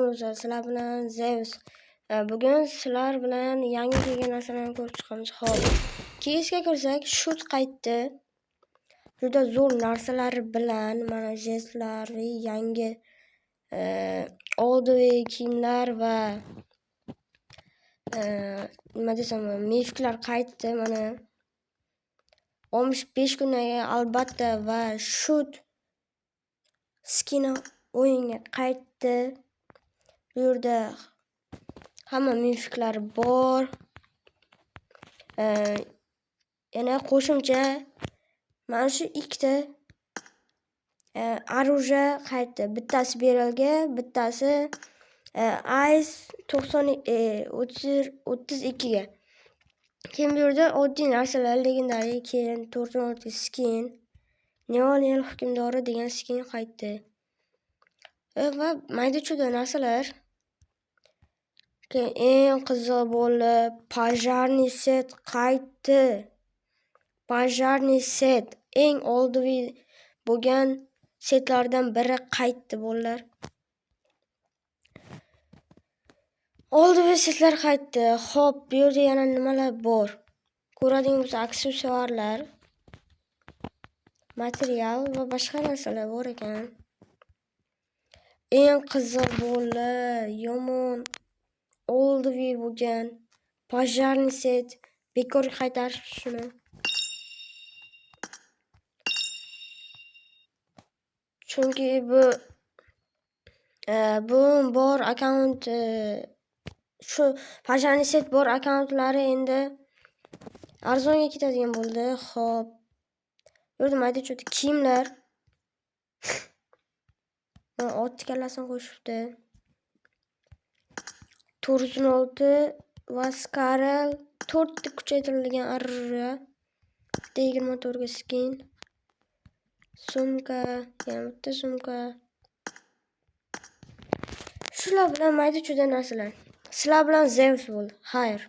do'stlar, sizlar bilan Zeus. Bugun sizlar bilan yangi kelgan narsalarni ko'rib chiqamiz. Xo'p, keysga kirsak, shut qaytdi. Juda zo'r narsalar bilan mana jestlar, yangi oldi kiyimlar va nima desam, meshklar qaytdi mana. 15 kundan albatta va shut skini o'yinga qaytdi. Bu yerda hamma meshklar bor. Yana qo'shimcha mana shu ikkita оружие qaytdi. Bittasi Beralga, bittasi Ice 32 ga. Keyin bu yerda oddiy narsalar, legendariy, keyin 416 skin, Neonel hukmdori degan skin qaytdi. Va mayda-chuyda narsalar. Keyin eng qiziq bo'lib, Pojarniy set qaytdi. Pojarniy set eng oldiviy bo'lgan setlardan biri qaytdi bolalar. Oldiviy setlar qaytdi. Xo'p, bu yerda yana nimalar bor? Ko'radigan bo'lsa, aksessuarlar, material va boshqa narsalar bor ekan. Eng qiziq bo'lib, yomon oldiviy bo'lgan Pojarniy set bekor qaytarishdi shuni. Chunki bu bor akkaunt shu Pojarniy set bor akkauntlari endi arzonga ketadigan bo'ldi. Xo'p. Bu yerda mayda-chuyda kiyimlar. Ot kallasini qo'shibdi. 416 va Skarel 4 ta kuchaytirilgan orужие. 24 ga skin. Sumka, yana bitta sumka. Shular bilan mayda-chuyda narsalar. Sizlar bilan Zeus bo'ldi. Xayr.